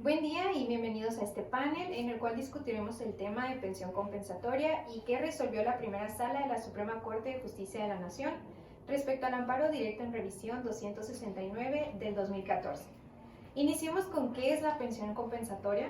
Buen día y bienvenidos a este panel en el cual discutiremos el tema de pensión compensatoria y qué resolvió la primera sala de la Suprema Corte de Justicia de la Nación respecto al amparo directo en revisión 269 del 2014. Iniciemos con qué es la pensión compensatoria.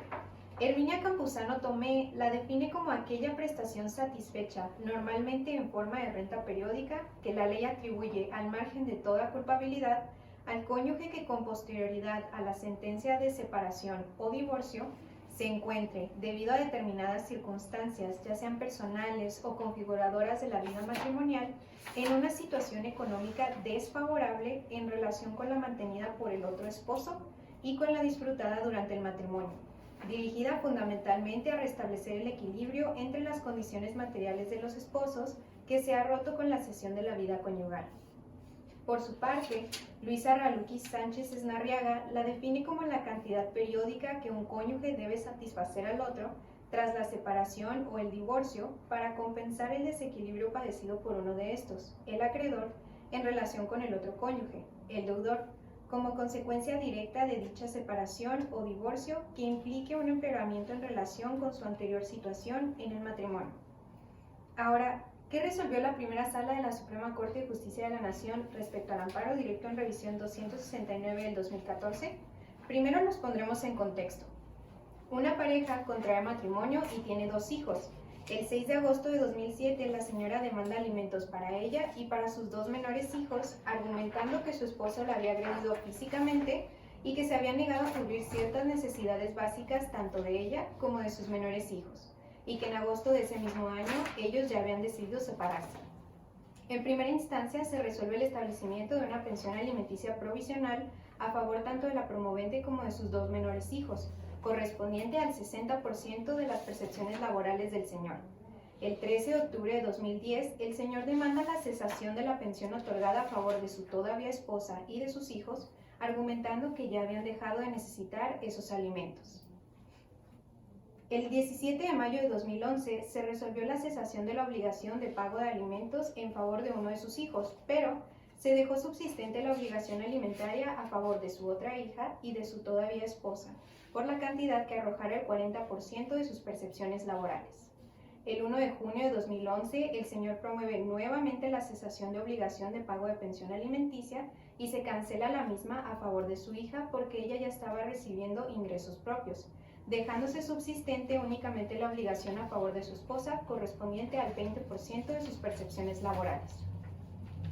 Herminia Campuzano Tomé la define como aquella prestación satisfecha, normalmente en forma de renta periódica, que la ley atribuye al margen de toda culpabilidad al cónyuge que con posterioridad a la sentencia de separación o divorcio se encuentre, debido a determinadas circunstancias, ya sean personales o configuradoras de la vida matrimonial, en una situación económica desfavorable en relación con la mantenida por el otro esposo y con la disfrutada durante el matrimonio, dirigida fundamentalmente a restablecer el equilibrio entre las condiciones materiales de los esposos que se ha roto con la cesión de la vida conyugal. Por su parte, Luisa Raluquis Sánchez Esnarriaga la define como la cantidad periódica que un cónyuge debe satisfacer al otro tras la separación o el divorcio para compensar el desequilibrio padecido por uno de estos, el acreedor, en relación con el otro cónyuge, el deudor, como consecuencia directa de dicha separación o divorcio que implique un empeoramiento en relación con su anterior situación en el matrimonio. Ahora, ¿qué resolvió la primera sala de la Suprema Corte de Justicia de la Nación respecto al amparo directo en revisión 269 del 2014? Primero nos pondremos en contexto. Una pareja contrae matrimonio y tiene dos hijos. El 6 de agosto de 2007, la señora demanda alimentos para ella y para sus dos menores hijos, argumentando que su esposo la había agredido físicamente y que se había negado a cubrir ciertas necesidades básicas tanto de ella como de sus menores hijos, y que en agosto de ese mismo año ellos ya habían decidido separarse. En primera instancia se resuelve el establecimiento de una pensión alimenticia provisional a favor tanto de la promovente como de sus dos menores hijos, correspondiente al 60% de las percepciones laborales del señor. El 13 de octubre de 2010, el señor demanda la cesación de la pensión otorgada a favor de su todavía esposa y de sus hijos, argumentando que ya habían dejado de necesitar esos alimentos. El 17 de mayo de 2011 se resolvió la cesación de la obligación de pago de alimentos en favor de uno de sus hijos, pero se dejó subsistente la obligación alimentaria a favor de su otra hija y de su todavía esposa, por la cantidad que arrojara el 40% de sus percepciones laborales. El 1 de junio de 2011, el señor promueve nuevamente la cesación de obligación de pago de pensión alimenticia y se cancela la misma a favor de su hija porque ella ya estaba recibiendo ingresos propios, dejándose subsistente únicamente la obligación a favor de su esposa, correspondiente al 20% de sus percepciones laborales.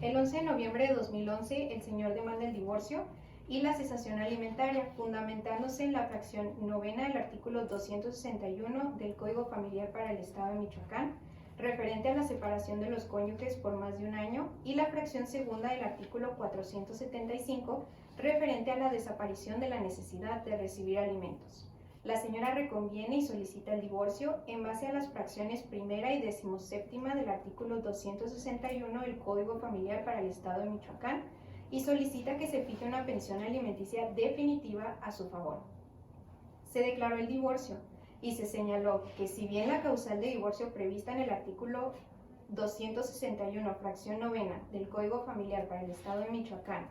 El 11 de noviembre de 2011, el señor demanda el divorcio y la cesación alimentaria, fundamentándose en la fracción novena del artículo 261 del Código Familiar para el Estado de Michoacán, referente a la separación de los cónyuges por más de un año, y la fracción segunda del artículo 475, referente a la desaparición de la necesidad de recibir alimentos. La señora reconviene y solicita el divorcio en base a las fracciones primera y 17ª del artículo 261 del Código Familiar para el Estado de Michoacán y solicita que se fije una pensión alimenticia definitiva a su favor. Se declaró el divorcio y se señaló que si bien la causal de divorcio prevista en el artículo 261, fracción novena del Código Familiar para el Estado de Michoacán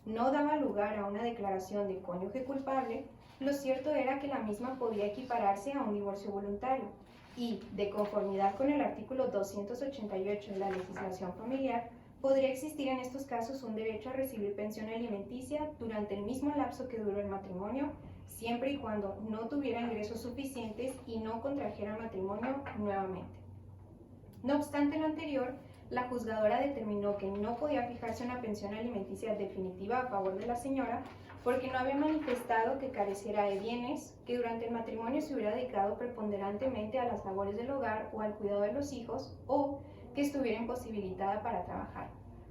no daba lugar a una declaración de cónyuge culpable, lo cierto era que la misma podía equipararse a un divorcio voluntario y, de conformidad con el artículo 288 de la legislación familiar, podría existir en estos casos un derecho a recibir pensión alimenticia durante el mismo lapso que duró el matrimonio, siempre y cuando no tuviera ingresos suficientes y no contrajera matrimonio nuevamente. No obstante lo anterior, la juzgadora determinó que no podía fijarse una pensión alimenticia definitiva a favor de la señora porque no había manifestado que careciera de bienes, que durante el matrimonio se hubiera dedicado preponderantemente a las labores del hogar o al cuidado de los hijos, o que estuviera imposibilitada para trabajar,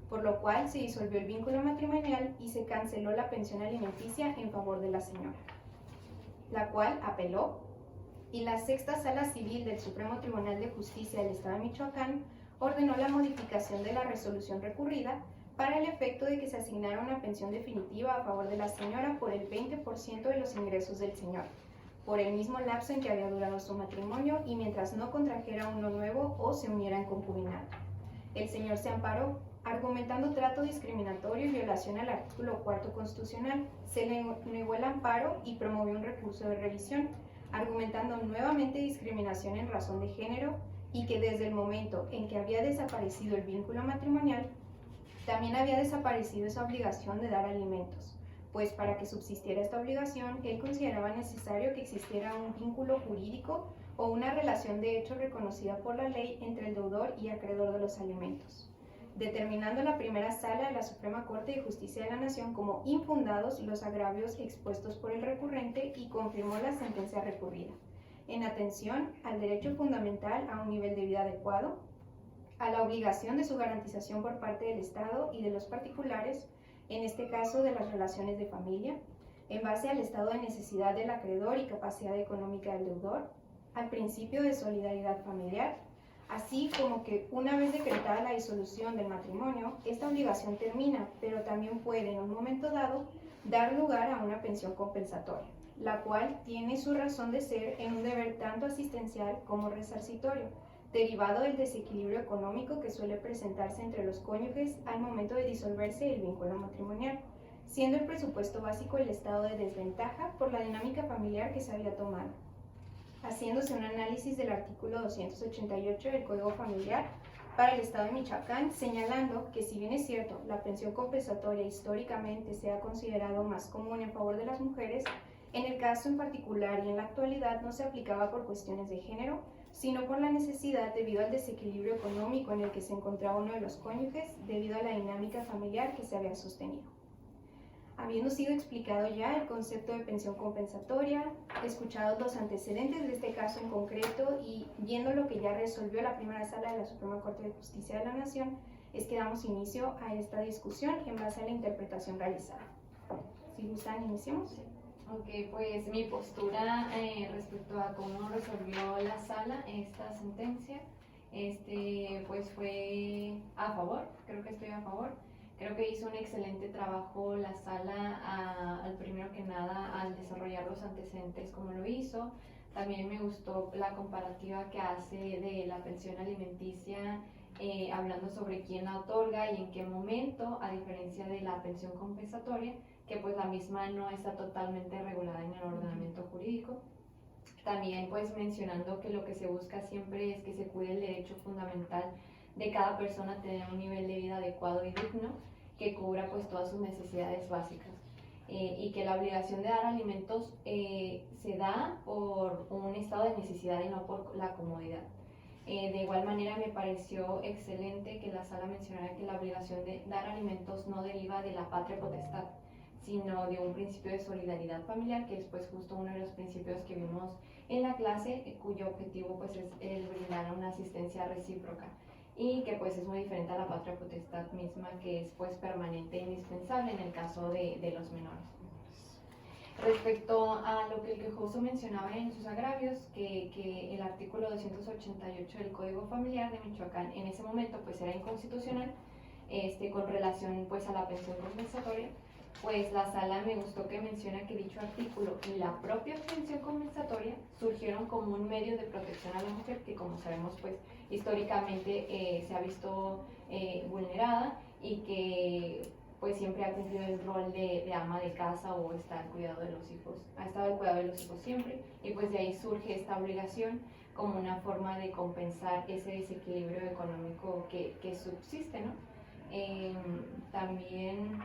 por lo cual se disolvió el vínculo matrimonial y se canceló la pensión alimenticia en favor de la señora, la cual apeló, y la Sexta Sala Civil del Supremo Tribunal de Justicia del Estado de Michoacán ordenó la modificación de la resolución recurrida para el efecto de que se asignara una pensión definitiva a favor de la señora por el 20% de los ingresos del señor, por el mismo lapso en que había durado su matrimonio y mientras no contrajera uno nuevo o se uniera en concubinato. El señor se amparó, argumentando trato discriminatorio y violación al artículo 4 constitucional. Se le negó el amparo y promovió un recurso de revisión, argumentando nuevamente discriminación en razón de género y que desde el momento en que había desaparecido el vínculo matrimonial, también había desaparecido esa obligación de dar alimentos, pues para que subsistiera esta obligación, él consideraba necesario que existiera un vínculo jurídico o una relación de hecho reconocida por la ley entre el deudor y acreedor de los alimentos, determinando la primera sala de la Suprema Corte de Justicia de la Nación como infundados los agravios expuestos por el recurrente y confirmó la sentencia recurrida, en atención al derecho fundamental a un nivel de vida adecuado, a la obligación de su garantización por parte del Estado y de los particulares, en este caso de las relaciones de familia, en base al estado de necesidad del acreedor y capacidad económica del deudor, al principio de solidaridad familiar, así como que una vez decretada la disolución del matrimonio, esta obligación termina, pero también puede en un momento dado dar lugar a una pensión compensatoria, la cual tiene su razón de ser en un deber tanto asistencial como resarcitorio, derivado del desequilibrio económico que suele presentarse entre los cónyuges al momento de disolverse el vínculo matrimonial, siendo el presupuesto básico el estado de desventaja por la dinámica familiar que se había tomado. Haciéndose un análisis del artículo 288 del Código Familiar para el Estado de Michoacán, señalando que si bien es cierto, la pensión compensatoria históricamente se ha considerado más común en favor de las mujeres, en el caso en particular y en la actualidad no se aplicaba por cuestiones de género, sino por la necesidad debido al desequilibrio económico en el que se encontraba uno de los cónyuges debido a la dinámica familiar que se había sostenido. Habiendo sido explicado ya el concepto de pensión compensatoria, escuchados los antecedentes de este caso en concreto y viendo lo que ya resolvió la primera sala de la Suprema Corte de Justicia de la Nación, es que damos inicio a esta discusión en base a la interpretación realizada. Si gustan, iniciamos. Ok, pues mi postura respecto a cómo resolvió la sala esta sentencia, pues fue a favor, creo que estoy a favor. Creo que hizo un excelente trabajo la sala, al primero que nada, al desarrollar los antecedentes como lo hizo. También me gustó la comparativa que hace de la pensión alimenticia, hablando sobre quién la otorga y en qué momento, a diferencia de la pensión compensatoria, que pues la misma no está totalmente regulada en el ordenamiento jurídico. También pues mencionando que lo que se busca siempre es que se cuide el derecho fundamental de cada persona a tener un nivel de vida adecuado y digno que cubra pues todas sus necesidades básicas, y que la obligación de dar alimentos se da por un estado de necesidad y no por la comodidad. De igual manera me pareció excelente que la sala mencionara que la obligación de dar alimentos no deriva de la patria potestad, sino de un principio de solidaridad familiar, que es pues justo uno de los principios que vimos en la clase, cuyo objetivo pues es el brindar una asistencia recíproca y que pues es muy diferente a la patria potestad misma, que es pues permanente e indispensable en el caso de los menores. Respecto a lo que el quejoso mencionaba en sus agravios, que el artículo 288 del Código Familiar de Michoacán en ese momento pues era inconstitucional, con relación pues a la pensión compensatoria, pues la sala me gustó que menciona que dicho artículo y la propia pensión compensatoria surgieron como un medio de protección a la mujer que, como sabemos, pues históricamente se ha visto vulnerada y que pues siempre ha cumplido el rol de ama de casa o está al cuidado de los hijos, ha estado al cuidado de los hijos siempre, y pues de ahí surge esta obligación como una forma de compensar ese desequilibrio económico que subsiste, ¿no? También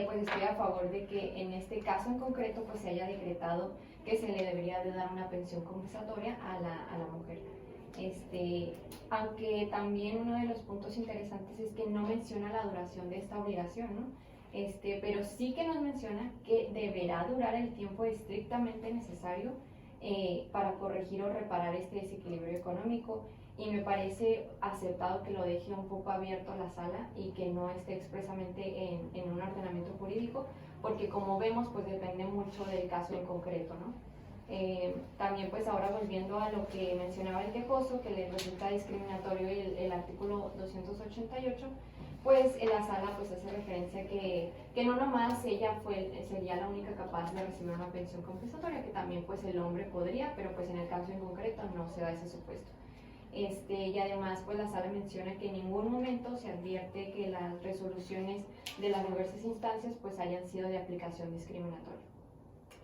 pues estoy a favor de que en este caso en concreto pues se haya decretado que se le debería de dar una pensión compensatoria a la mujer. Aunque también uno de los puntos interesantes es que no menciona la duración de esta obligación, ¿no? Pero sí que nos menciona que deberá durar el tiempo estrictamente necesario para corregir o reparar este desequilibrio económico, y me parece acertado que lo deje un poco abierto a la sala y que no esté expresamente en un ordenamiento jurídico, porque como vemos pues depende mucho del caso en concreto, ¿no? También pues ahora volviendo a lo que mencionaba el quejoso, que le resulta discriminatorio el artículo 288, pues en la sala pues hace referencia que no nomás ella sería la única capaz de recibir una pensión compensatoria, que también pues el hombre podría, pero pues en el caso en concreto no se da ese supuesto. Y además pues la sala menciona que en ningún momento se advierte que las resoluciones de las diversas instancias pues hayan sido de aplicación discriminatoria.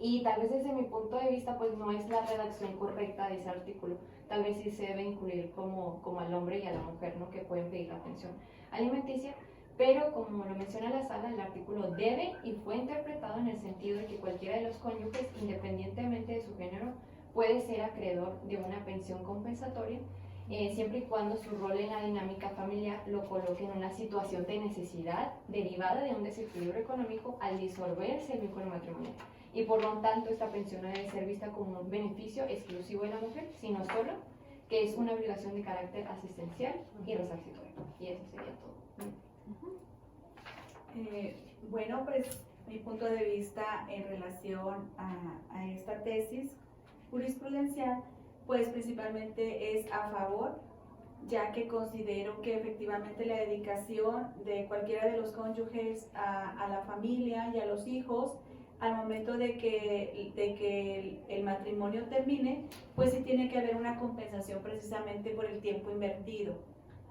Y tal vez desde mi punto de vista pues no es la redacción correcta de ese artículo, tal vez sí se debe incluir como al hombre y a la mujer, ¿no?, que pueden pedir la pensión alimenticia, pero como lo menciona la sala, el artículo debe y fue interpretado en el sentido de que cualquiera de los cónyuges, independientemente de su género, puede ser acreedor de una pensión compensatoria, siempre y cuando su rol en la dinámica familiar lo coloque en una situación de necesidad derivada de un desequilibrio económico al disolverse el vínculo matrimonial. Y por lo tanto, esta pensión no debe ser vista como un beneficio exclusivo de la mujer, sino solo que es una obligación de carácter asistencial y resarcitorio. Y eso sería todo. Bueno, pues mi punto de vista en relación a esta tesis jurisprudencial, pues principalmente es a favor, ya que considero que efectivamente la dedicación de cualquiera de los cónyuges a la familia y a los hijos al momento de que el matrimonio termine, pues sí tiene que haber una compensación precisamente por el tiempo invertido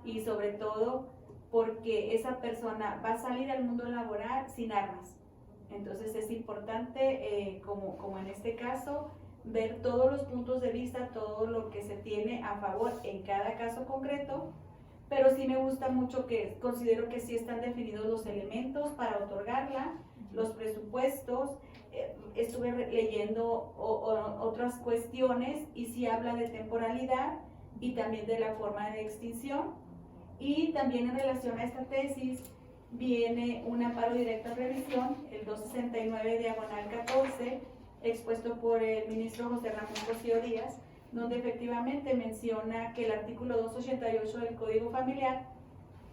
y sobre todo porque esa persona va a salir al mundo laboral sin armas. Entonces es importante, como en este caso, ver todos los puntos de vista, todo lo que se tiene a favor en cada caso concreto, pero sí me gusta mucho que considero que sí están definidos los elementos para otorgarla, los presupuestos, estuve leyendo otras cuestiones y sí habla de temporalidad y también de la forma de extinción, y también en relación a esta tesis viene un amparo directo a revisión, el 269/14, expuesto por el ministro José Ramón Cosío Díaz, donde efectivamente menciona que el artículo 288 del Código Familiar,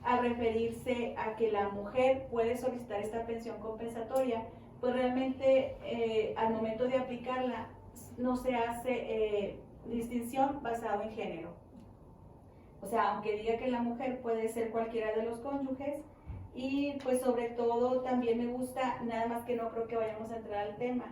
al referirse a que la mujer puede solicitar esta pensión compensatoria, pues realmente al momento de aplicarla no se hace distinción basado en género. O sea, aunque diga que la mujer puede ser cualquiera de los cónyuges, y pues sobre todo también me gusta, nada más que no creo que vayamos a entrar al tema,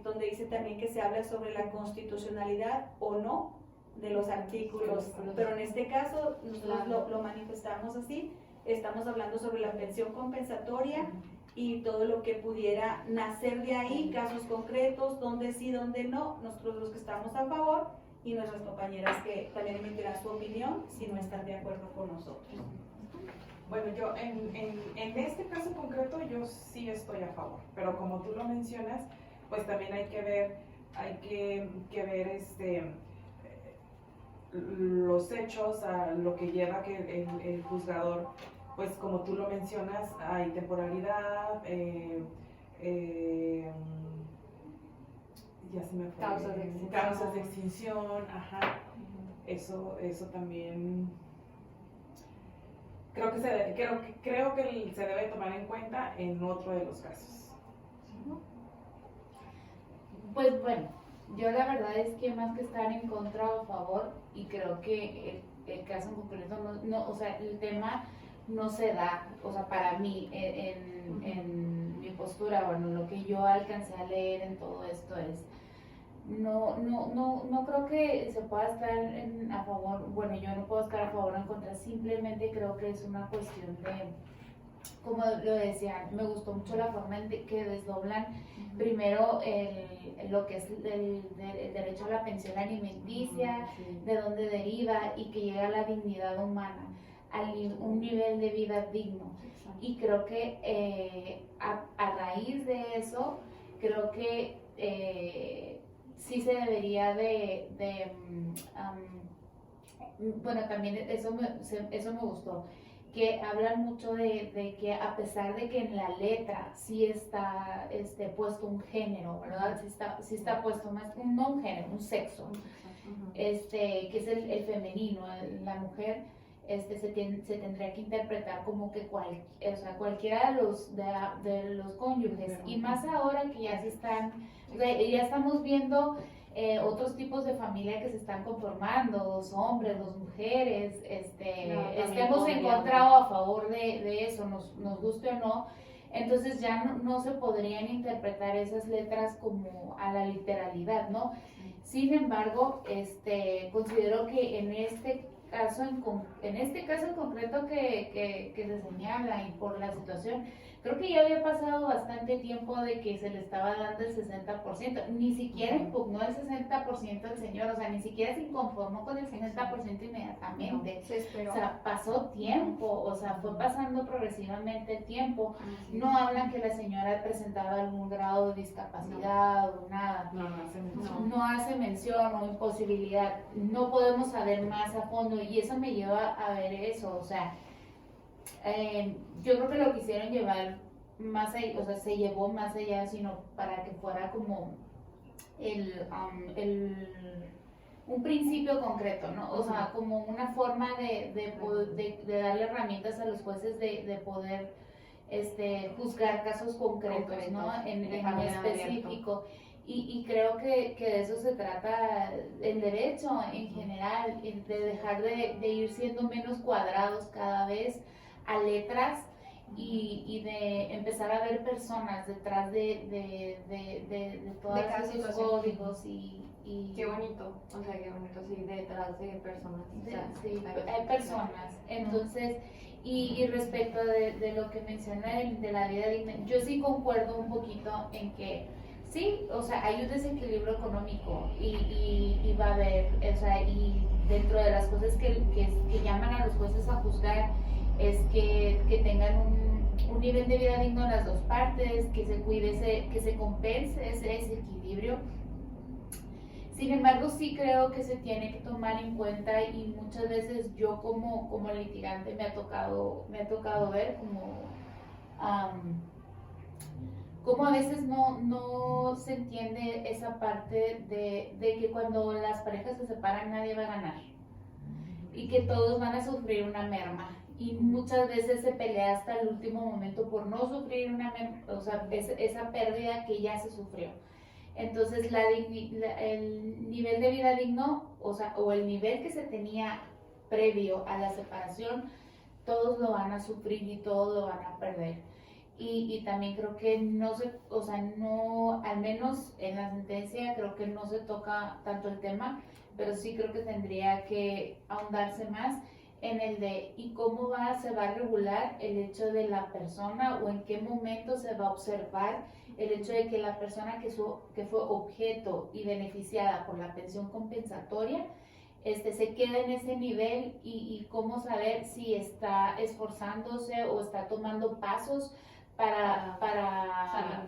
donde dice también que se habla sobre la constitucionalidad o no de los artículos, pero en este caso nosotros lo manifestamos así, estamos hablando sobre la pensión compensatoria y todo lo que pudiera nacer de ahí, casos concretos, donde sí, donde no, nosotros los que estamos a favor y nuestras compañeras que también emitirán su opinión si no están de acuerdo con nosotros. Bueno, yo en este caso concreto yo sí estoy a favor, pero como tú lo mencionas, pues también hay que ver los hechos, a lo que lleva que el juzgador, pues como tú lo mencionas, hay temporalidad, ya se me fue, causas de extinción, ajá, eso también creo que se debe tomar en cuenta en otro de los casos. Pues bueno, yo la verdad es que más que estar en contra o a favor, y creo que el caso en concreto no, o sea, el tema no se da, o sea, para mí, en mi postura, bueno, lo que yo alcancé a leer en todo esto es, no creo que se pueda estar a favor, bueno, yo no puedo estar a favor o en contra, simplemente creo que es una cuestión de, como lo decía, me gustó mucho la forma en que desdoblan primero lo que es el derecho a la pensión alimenticia, de dónde deriva y que llega a la dignidad humana, a un nivel de vida digno. Y creo que a raíz de eso, creo que sí se debería bueno, también eso me gustó, que hablan mucho de que a pesar de que en la letra sí está puesto un género, ¿verdad? Sí está puesto más, no un género, un sexo, que es el femenino, la mujer, se tendría que interpretar como que cualquiera de los cónyuges, y más ahora que ya ya estamos viendo otros tipos de familia que se están conformando, 2 hombres, 2 mujeres, hemos encontrado a favor de eso, nos guste o no, entonces ya no se podrían interpretar esas letras como a la literalidad, ¿no? Sin embargo, considero que en este caso en concreto que se señala y por la situación, creo que ya había pasado bastante tiempo de que se le estaba dando el 60%, ni siquiera impugnó el 60% al señor, o sea, ni siquiera se inconformó con el 60% inmediatamente. Se esperó. O sea, pasó tiempo, o sea, fue pasando progresivamente el tiempo. No hablan que la señora presentaba algún grado de discapacidad o nada. No hace mención o imposibilidad. No podemos saber más a fondo y eso me lleva a ver eso, o sea, yo creo que lo quisieron llevar más allá, o sea, se llevó más allá, sino para que fuera como un principio concreto, ¿no? O sea, como una forma de darle herramientas a los jueces de poder juzgar casos concretos, ¿no? En específico. Y creo que de eso se trata el derecho en general, de dejar de ir siendo menos cuadrados cada vez a letras y de empezar a ver personas detrás de todos esos códigos y qué bonito, o sea, qué bonito, sí, detrás de personas. Sí, hay personas. Entonces, y respecto de lo que menciona de la vida digna, yo sí concuerdo un poquito en que sí, o sea, hay un desequilibrio económico y va a haber, o sea, y dentro de las cosas que llaman a los jueces a juzgar es que tengan un nivel de vida digno en las dos partes, que se cuide, que se compense ese equilibrio. Sin embargo, sí creo que se tiene que tomar en cuenta y muchas veces yo como litigante me ha tocado ver como a veces no se entiende esa parte de que cuando las parejas se separan nadie va a ganar y que todos van a sufrir una merma y muchas veces se pelea hasta el último momento por no sufrir o sea, esa pérdida que ya se sufrió. Entonces el nivel de vida digno, o sea, o el nivel que se tenía previo a la separación, todos lo van a sufrir y todos lo van a perder. Y también creo que al menos en la sentencia creo que no se toca tanto el tema, pero sí creo que tendría que ahondarse más en el de y cómo se va a regular el hecho de la persona o en qué momento se va a observar el hecho de que la persona que fue objeto y beneficiada por la pensión compensatoria se queda en ese nivel y cómo saber si está esforzándose o está tomando pasos para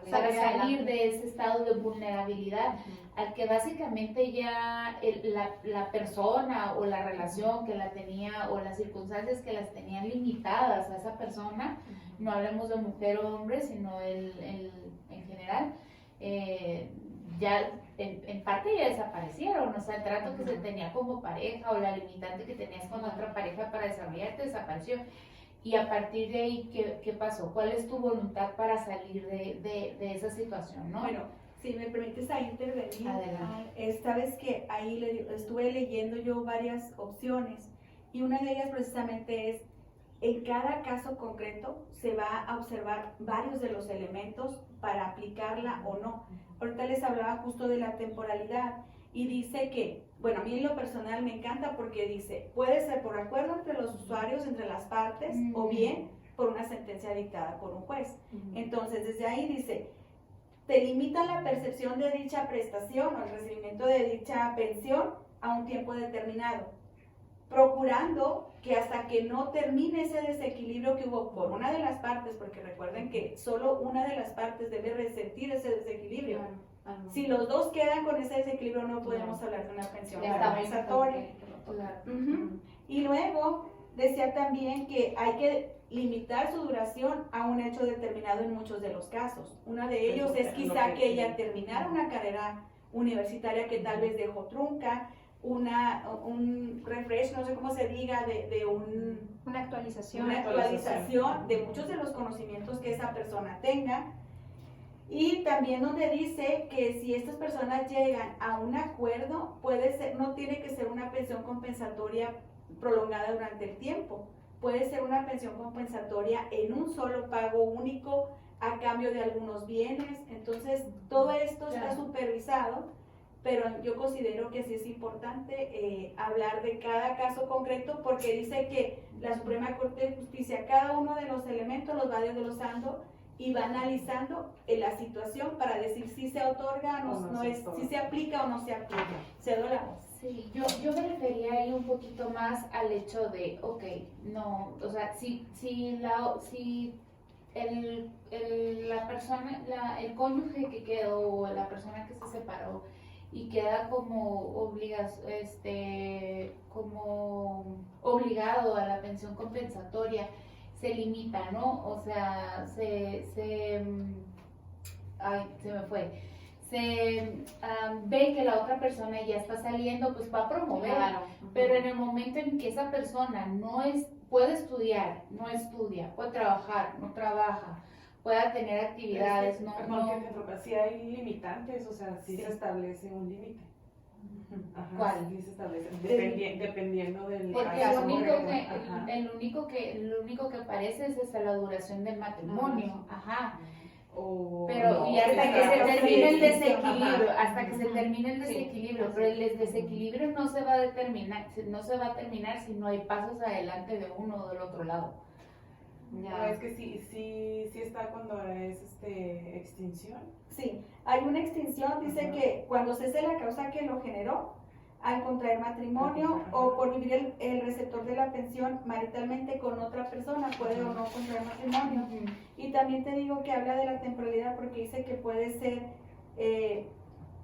salir de ese estado de vulnerabilidad al que básicamente ya la persona o la relación que la tenía o las circunstancias que las tenían limitadas a esa persona, no hablemos de mujer o hombre, sino en general, ya en parte ya desaparecieron, o sea, el trato que se tenía como pareja o la limitante que tenías con otra pareja para desarrollarte desapareció. Y a partir de ahí, ¿qué pasó? ¿Cuál es tu voluntad para salir de esa situación, no? Bueno, si me permites ahí intervenir. Adelante. Sabes que ahí estuve leyendo yo varias opciones y una de ellas precisamente es, en cada caso concreto se va a observar varios de los elementos para aplicarla o no. Ahorita les hablaba justo de la temporalidad y dice que, bueno, a mí en lo personal me encanta porque dice, puede ser por acuerdo entre los usuarios, entre las partes, o bien por una sentencia dictada por un juez. Entonces, desde ahí dice, te limita la percepción de dicha prestación o el recibimiento de dicha pensión a un tiempo determinado, procurando que hasta que no termine ese desequilibrio que hubo por una de las partes, porque recuerden que solo una de las partes debe resentir ese desequilibrio. Si los dos quedan con ese desequilibrio, no podemos hablar de una pensión compensatoria. Y luego decía también que hay que limitar su duración a un hecho determinado en muchos de los casos. Uno de ellos es quizá que ella terminara una carrera universitaria que tal vez dejó trunca, un refresh, no sé cómo se diga, una actualización de muchos de los conocimientos que esa persona tenga. Y también donde dice que si estas personas llegan a un acuerdo, no tiene que ser una pensión compensatoria prolongada durante el tiempo, puede ser una pensión compensatoria en un solo pago único a cambio de algunos bienes. Entonces todo esto está supervisado pero yo considero que sí es importante hablar de cada caso concreto, porque dice que la Suprema Corte de Justicia, cada uno de los elementos los va desglosando y va analizando la situación para decir si se otorga o no es, si se aplica o no se aplica. Cedo la voz. Sí, yo me refería ahí un poquito más al hecho de, ok, no, o sea, si la persona, el cónyuge que quedó, o la persona que se separó y queda como como obligado a la pensión compensatoria, se limita, ¿no? O sea, ay, se me fue. Ve que la otra persona ya está saliendo, pues va a promover. Claro. Pero en el momento en que esa persona puede estudiar, no estudia, puede trabajar, no trabaja, pueda tener actividades, Si hay limitantes, o sea, sí se establece un límite. Ajá, ¿Cuál? Sí se establece, dependiendo del porque caso. lo único que aparece es hasta la duración del matrimonio. Ajá. Pero y hasta que se termine el desequilibrio, pero el desequilibrio no se va a terminar si no hay pasos adelante de uno o del otro lado. No, es que sí está cuando es extinción. Sí, hay una extinción, dice que cuando cese la causa que lo generó, al contraer matrimonio o por vivir el receptor de la pensión maritalmente con otra persona, puede o no contraer matrimonio. Y también te digo que habla de la temporalidad porque dice que puede ser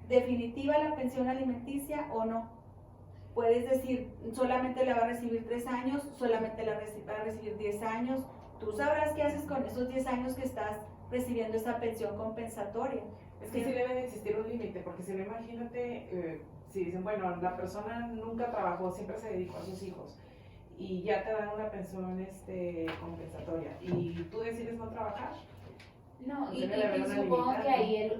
definitiva la pensión alimenticia o no. Puedes decir, solamente la va a recibir 3 años, solamente la va a recibir 10 años. Tú sabrás qué haces con esos 10 años que estás recibiendo esa pensión compensatoria. Es que sí debe de existir un límite, porque si no, imagínate, si dicen, bueno, la persona nunca trabajó, siempre se dedicó a sus hijos, y ya te dan una pensión compensatoria, y tú decides no trabajar. No, Pues y supongo que ahí,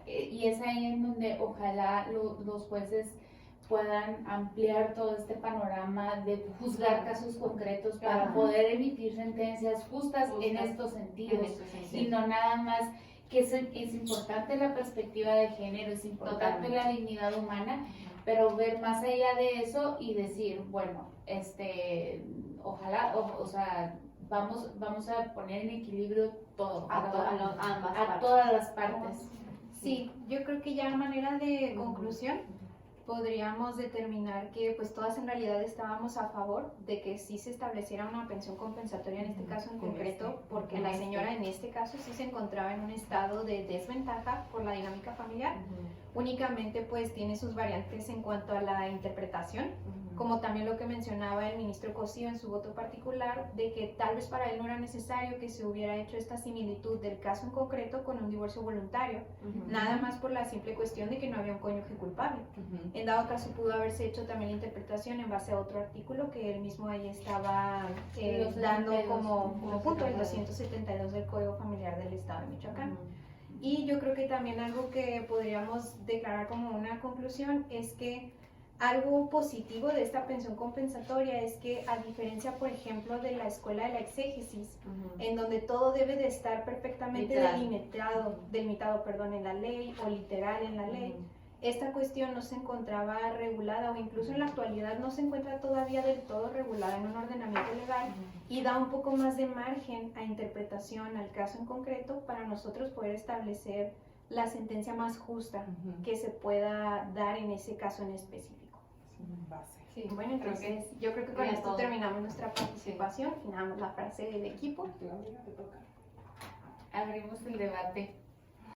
y es ahí en donde ojalá los jueces puedan ampliar todo este panorama de juzgar casos concretos para poder emitir sentencias justas en estos sentidos, y no nada más que es importante la perspectiva de género, es importante la dignidad humana, pero ver más allá de eso y decir, bueno, ojalá, vamos a poner en equilibrio todo, a todas las partes. Sí, yo creo que ya a manera de conclusión podríamos determinar que pues todas en realidad estábamos a favor de que sí se estableciera una pensión compensatoria en este caso en concreto, porque la señora en este caso sí se encontraba en un estado de desventaja por la dinámica familiar. Únicamente pues tiene sus variantes en cuanto a la interpretación, como también lo que mencionaba el ministro Cosío en su voto particular, de que tal vez para él no era necesario que se hubiera hecho esta similitud del caso en concreto con un divorcio voluntario, nada más por la simple cuestión de que no había un cónyuge culpable. En dado caso pudo haberse hecho también la interpretación en base a otro artículo que él mismo ahí estaba dando como punto, el 272 del Código Familiar del Estado de Michoacán. Y yo creo que también algo que podríamos declarar como una conclusión es que algo positivo de esta pensión compensatoria es que, a diferencia, por ejemplo, de la escuela de la exégesis, en donde todo debe de estar perfectamente delimitado en la ley o literal en la ley, esta cuestión no se encontraba regulada, o incluso en la actualidad no se encuentra todavía del todo regulada en un ordenamiento legal, y da un poco más de margen a interpretación al caso en concreto para nosotros poder establecer la sentencia más justa que se pueda dar en ese caso en específico. Sí, bueno, entonces yo creo que con esto terminamos nuestra participación, finamos la frase del equipo. Abrimos el debate.